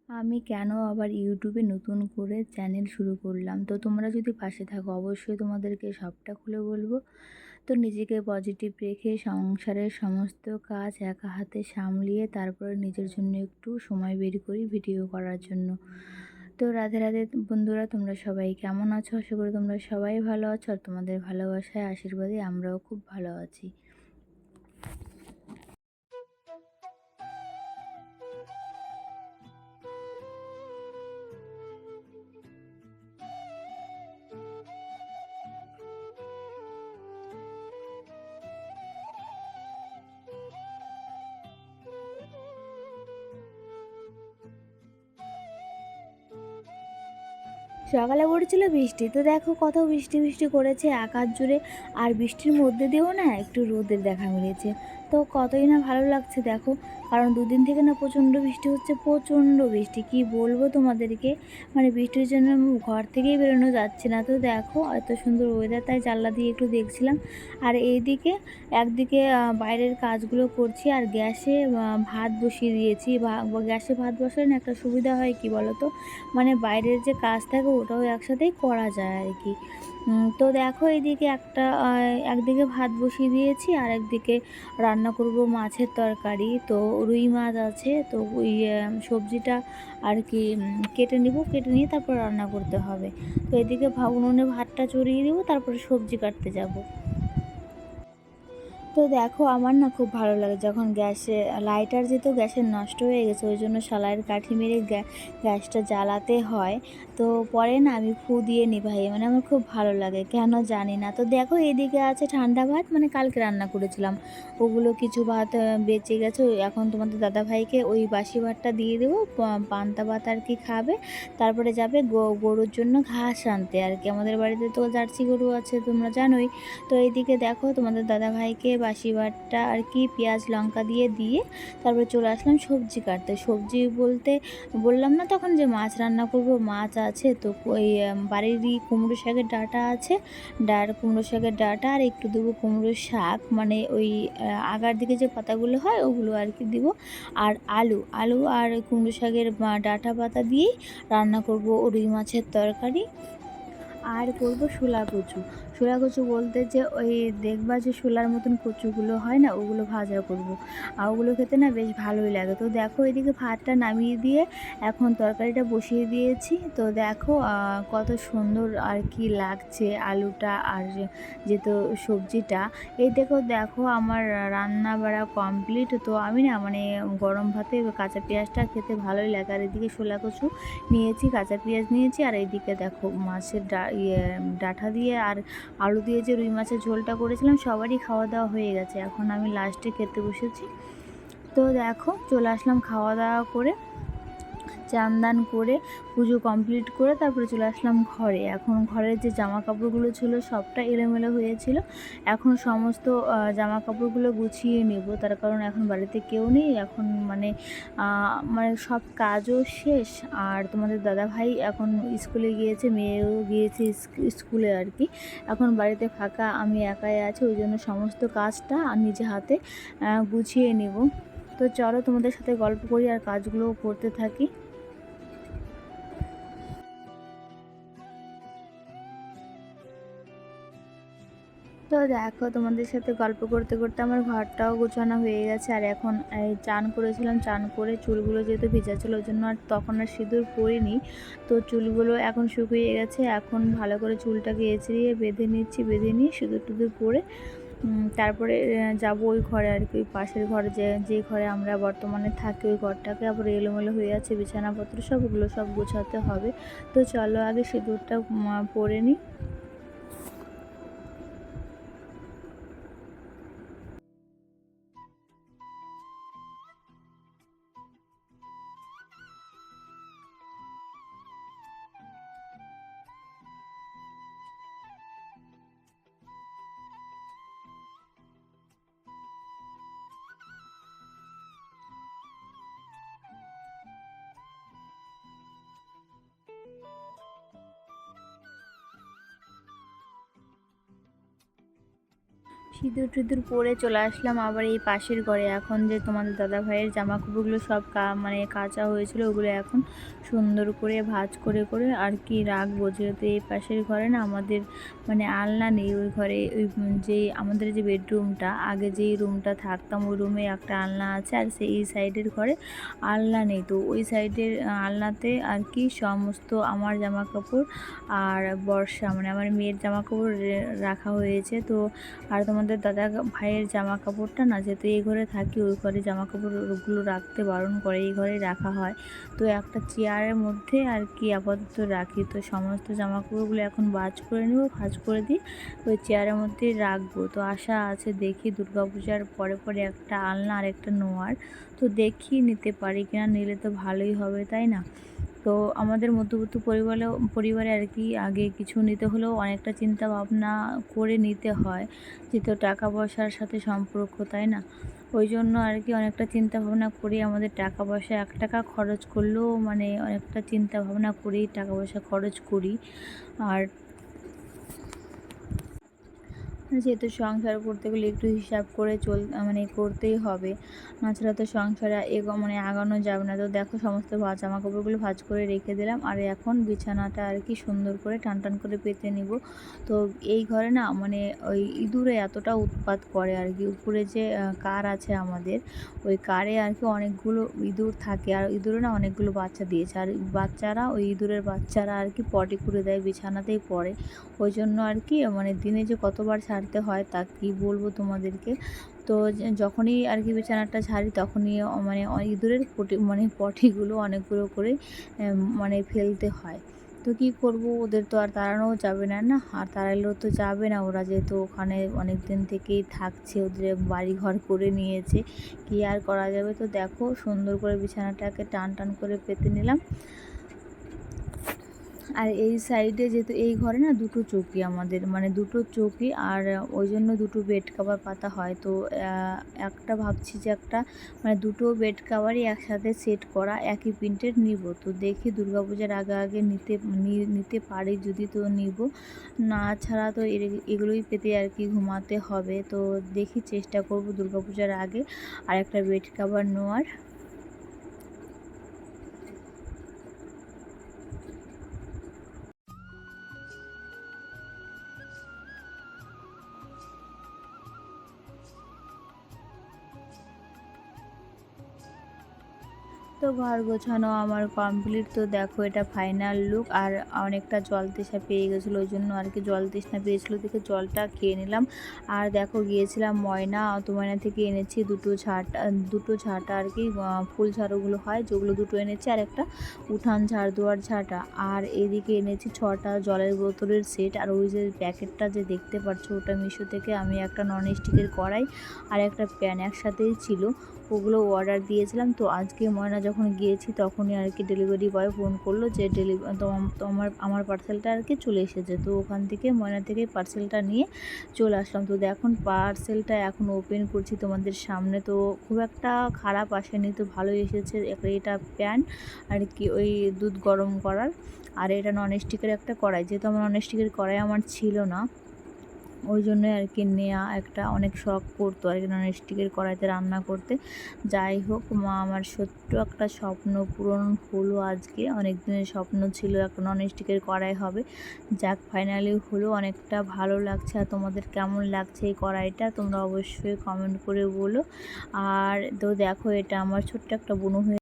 আমি কেন আবার ইউটিউবে নতুন করে চ্যানেল শুরু করলাম, তো তোমরা যদি পাশে থাকো অবশ্যই তোমাদেরকে সবটা খুলে বলবো। তো নিজেকে পজিটিভ রেখে সংসারের সমস্ত কাজ একা হাতে সামলিয়ে তারপরে নিজের জন্য একটু সময় বের করি ভিডিও করার জন্য। তো রাধে রাধে বন্ধুরা, তোমরা সবাই কেমন আছো? আশা করি তোমরা সবাই ভালো আছো, আর তোমাদের ভালোবাসায় আশীর্বাদে আমরাও খুব ভালো আছি। সকালে পড়েছিল বৃষ্টি, তো দেখো কত বৃষ্টি বৃষ্টি করেছে আকাশ জুড়ে। আর বৃষ্টির মধ্যে দিয়েও না একটু রোদের দেখা মিলেছে, তো কতই না ভালো লাগছে দেখো। কারণ দুদিন থেকে না প্রচণ্ড বৃষ্টি হচ্ছে, প্রচণ্ড বৃষ্টি, কি বলবো তোমাদেরকে। মানে বৃষ্টির জন্য আমি ঘর থেকেই বেরোনো যাচ্ছে না। তো দেখো এত সুন্দর ওয়েদার, তাই জানলা দিয়ে একটু দেখছিলাম। আর এইদিকে একদিকে বাইরের কাজগুলো করছি, আর গ্যাসে ভাত বসিয়ে দিয়েছি। গ্যাসে ভাত বসালে না একটা সুবিধা হয় কি বলো তো, মানে বাইরের যে কাজ থাকে ওটাও একসাথেই করা যায় আর কি। তো দেখো এইদিকে একদিকে ভাত বসিয়ে দিয়েছি, আর একদিকে রান্না করব মাছের তরকারি। তো রুই মাছ আছে, তো ওই সবজিটা আর কি কেটে নিব, কেটে নিয়ে তারপর রান্না করতে হবে। তো এদিকে উনুনে ভাতটা চড়িয়ে দিব, তারপরে সবজি কাটতে যাব। তো দেখো আমার না খুব ভালো লাগে যখন লাইটার যেহেতু গ্যাসের নষ্ট হয়ে গেছে, ওই জন্য সালাইয়ের কাঠি মেরে গ্যাসটা জ্বালাতে হয়। তো পরে না আমি ফু দিয়ে নিভাই, মানে আমার খুব ভালো লাগে কেন জানি না। তো দেখো এদিকে আছে ঠান্ডা ভাত, মানে কালকে রান্না করেছিলাম, ওগুলো কিছু ভাত বেঁচে গেছে। এখন তোমাদের দাদাভাইকে ওই বাসি ভাতটা দিয়ে দেবো, পান্তা ভাত আর কি খাবে। তারপরে যাবে গরুর জন্য ঘাস আনতে আর কি, আমাদের বাড়িতে তো জার্সি গরু আছে তোমরা জানোই। তো এইদিকে দেখো তোমাদের দাদাভাইকে বাসি ভাতটা আর কি পেঁয়াজ লঙ্কা দিয়ে তারপরে চলে আসলাম সবজি কাটতে। সবজি বলতে বললাম না তখন যে মাছ রান্না করব, মাছ আছে। তো ওই বাড়িরই কুমড়ো শাকের ডাঁটা আছে, কুমড়ো শাকের ডাঁটা, আর একটু দেবো কুমড়ো শাক, মানে ওই আগার দিকে যে পাতাগুলো হয় ওগুলো আর কি দিব। আর আলু আলু আর কুমড়ো শাকের ডাঁটা পাতা দিয়েই রান্না করব রুই মাছের তরকারি। আর করব শোলা কচু। শোলা কচু বলতে যে ওই দেখবা যে শোলার মতন কচুগুলো হয় না, ওগুলো ভাজা করব। আর ওগুলো খেতে না বেশ ভালোই লাগে। তো দেখো এদিকে ভাতটা নামিয়ে দিয়ে এখন তরকারিটা বসিয়ে দিয়েছি। তো দেখো কত সুন্দর আর কি লাগছে আলুটা আর যেহেতু সবজিটা। এই দেখো আমার রান্না বাড়া কমপ্লিট। তো আমি না মানে গরম ভাতে কাঁচা পেঁয়াজটা খেতে ভালোই লাগে। আর এদিকে শোলা কচু নিয়েছি, কাঁচা পেঁয়াজ নিয়েছি, আর এইদিকে দেখো মাছের ডাঁটা দিয়ে আর আলু দিয়ে যে রুই মাছের ঝোলটা করেছিলাম, সবারই খাওয়া দাওয়া হয়ে গেছে, এখন আমি লাস্টে খেতে বসেছি। তো দেখো চলে আসলাম খাওয়া দাওয়া করে, চান দান করে পুজো কমপ্লিট করে তারপরে চলে আসলাম ঘরে। এখন ঘরের যে জামা কাপড়গুলো ছিল সবটা এলোমেলো হয়েছিল, এখন সমস্ত জামা কাপড়গুলো গুছিয়ে নেব, তার কারণ এখন বাড়িতে কেউ নেই। এখন মানে মানে সব কাজও শেষ। আর তোমাদের দাদাভাই এখন স্কুলে গিয়েছে, মেয়েও গিয়েছে স্কুলে আর কি। এখন বাড়িতে ফাঁকা, আমি একাই আছি, ওই জন্য সমস্ত কাজটা নিজে হাতে গুছিয়ে নেব। তো চলো তোমাদের সাথে গল্প করি আর কাজগুলোও করতে থাকি। তো দেখো তোমাদের সাথে গল্প করতে করতে আমার ঘরটাও গোছানো হয়ে গেছে। আর এখন এই চান করেছিলাম, চান করে চুলগুলো যেহেতু ভেজা ছিল ওই জন্য আর তখন আর সিঁদুর পরিনি। তো চুলগুলো এখন শুকিয়ে গেছে, এখন ভালো করে চুলটাকে এঁচড়িয়ে বেঁধে নিচ্ছি, বেঁধে নিয়ে সিঁদুর টুদুর পরে তারপরে যাব ওই ঘরে আর কি, ওই পাশের ঘরে যে ঘরে আমরা বর্তমানে থাকি, ওই ঘরটাকে আবার এলোমেলো হয়ে আছে, বিছানাপত্র সবগুলো সব গোছাতে হবে। তো চলো আগে সিঁদুরটা পরে নিই। সিঁদুর টিঁদুর পরে চলে আসলাম আবার এই পাশের ঘরে। এখন যে তোমাদের দাদা ভাইয়ের জামা কাপড়গুলো সব মানে কাচা হয়েছিল, ওগুলো এখন সুন্দর করে ভাঁজ করে করে আর কি রাখবো। যেহেতু এই পাশের ঘরে না আমাদের মানে আলনা নেই, ওই ঘরে ওই যে আমাদের যে বেডরুমটা, আগে যেই রুমটা থাকতাম ওই রুমে একটা আলনা আছে, আর সেই এই সাইডের ঘরে আলনা নেই। তো ওই সাইডের আলনাতে আর কি সমস্ত আমার জামা কাপড় আর বর্ষা মানে আমার মেয়ের জামা কাপড় রাখা হয়েছে। তো আর তোমাদের দাদা ভাইয়ের জামা কাপড়টা না, যেহেতু এই ঘরে থাকি ওই ঘরে জামা কাপড়গুলো রাখতে বারণ করে, এই ঘরে রাখা হয়। তো একটা চেয়ারের মধ্যে আর কি আপাতত রাখি। তো সমস্ত জামা কাপড়গুলো এখন ভাঁজ করে নেব, ভাঁজ করে দিয়ে ওই চেয়ারের মধ্যেই রাখবো। তো আশা আছে দেখি দুর্গাপূজার পরে পরে একটা আলনা আর একটা নোয়ার, তো দেখি নিতে পারি কিনা, নিলে তো ভালোই হবে তাই না। তো আমাদের মধ্যবিত্ত পরিবারে আর কি আগে কিছু নিতে হলেও অনেকটা চিন্তা ভাবনা করে নিতে হয়, যেহেতু টাকা পয়সার সাথে সম্পর্ক তাই না। ওই জন্য আর কি অনেকটা চিন্তা ভাবনা করি, আমাদের টাকা পয়সা 1 টাকা খরচ করলেও মানে অনেকটা চিন্তা ভাবনা করেই টাকা পয়সা খরচ করি। আর যেহেতু সংসার করতে গেলে একটু হিসাব করে মানে করতেই হবে, নাছাড়া তো সংসারে মানে আগানো যাবে না। তো দেখো সমস্ত জামা কাপড়গুলো ভাঁজ করে রেখে দিলাম, আর এখন বিছানাটা আর কি সুন্দর করে টান টান করে পেতে নিব। তো এই ঘরে না মানে ওই ইঁদুরে এতটা উৎপাত করে আর কি, উপরে যে কার আছে আমাদের, ওই কারে আর কি অনেকগুলো ইঁদুর থাকে, আর ইঁদুরে না অনেকগুলো বাচ্চা দিয়েছে, আর বাচ্চারা ওই ইঁদুরের বাচ্চারা আর কি পটি করে দেয়, বিছানাতেই পড়ে। ওই জন্য আর কি মানে দিনে যে কতবার ছাড়তে হয় তা কি বলবো তোমাদেরকে। তো যখনই আর কি বিছানাটা ছাড়ি তখনই মানে ইঁদুরের পটিগুলো অনেকগুলো করে মানে ফেলতে হয়। তো কি করব, ওদের তো আর তাড়ানোও যাবে না, না আর তাড়ালেও তো যাবে না, ওরা যেহেতু ওখানে অনেক দিন থেকেই থাকছে, ওদের বাড়ি ঘর করে নিয়েছে, কি আর করা যাবে। তো দেখো সুন্দর করে বিছানাটাকে টান টান করে পেতে নিলাম। আর এই সাইডে যেহেতু এই ঘরে না দুটো চৌকি আমাদের, মানে দুটো চৌকি, আর ওই জন্য দুটো বেড কভার পাতা হয়। তো একটা ভাবছি যে একটা মানে দুটো বেড কভারই একসাথে সেট করা একই প্রিন্টের নিব। তো দেখি দুর্গাপূজার আগে আগে নিতে পারি যদি, তো নিব, না ছাড়া তো এগুলোই পেতে আর কি ঘুমাতে হবে। তো দেখি চেষ্টা করব দুর্গাপূজার আগে আর একটা বেড কভার নেওয়ার। তো ঘর গোছানো আমার কমপ্লিট। তো দেখো এটা ফাইনাল লুক। আর অনেকটা জল তৃষ্ণা পেয়ে গেছিলো, ওই জন্য আর কি জল তৃষ্ণা পেয়েছিলো দেখে জলটা খেয়ে নিলাম। আর দেখো গিয়েছিলাম ময়না, তো ময়না থেকে এনেছি দুটো ঝাঁটা আর কি, ফুল ঝাড়ুগুলো হয় যেগুলো, দুটো এনেছি, আর একটা উঠান ঝাড় দেওয়ার ঝাঁটা। আর এদিকে এনেছি 6টা জলের বোতলের সেট। আর ওই যে প্যাকেটটা যে দেখতে পাচ্ছ ওটা মিশো থেকে আমি একটা ননস্টিকের কড়াই আর একটা প্যান একসাথেই ছিল, ওগুলো অর্ডার দিয়েছিলাম। তো আজকে ময়না যখন গিয়েছি তখনই আর কি ডেলিভারি বয় ফোন করলো যে আমার পার্সেলটা আর কি চলে এসেছে। তো ওখান থেকে ময়না থেকে পার্সেলটা নিয়ে চলে আসলাম। তো এখন পার্সেলটা এখন ওপেন করছি তোমাদের সামনে। তো খুব একটা খারাপ আসেনি, তো ভালোই এসেছে। এটা প্যান আর কি ওই দুধ গরম করার, আর এটা ননস্টিকের একটা কড়াই, যেহেতু আমার ননস্টিকের কড়াই আমার ছিল না, ওই জন্যই আর কি নেওয়া, একটা অনেক শখ করতো আর কি ননস্টিকের কড়াইতে রান্না করতে। যাই হোক আমার ছোট্ট একটা স্বপ্ন পূরণ হলো আজকে, অনেক দিনের স্বপ্ন ছিল একটা ননস্টিকের কড়াই হবে, যাক ফাইনালি হলো, অনেকটা ভালো লাগছে। আর তোমাদের কেমন লাগছে এই কড়াইটা তোমরা অবশ্যই কমেন্ট করে বলো। আর তো দেখো এটা আমার ছোট্ট একটা বোনু হয়ে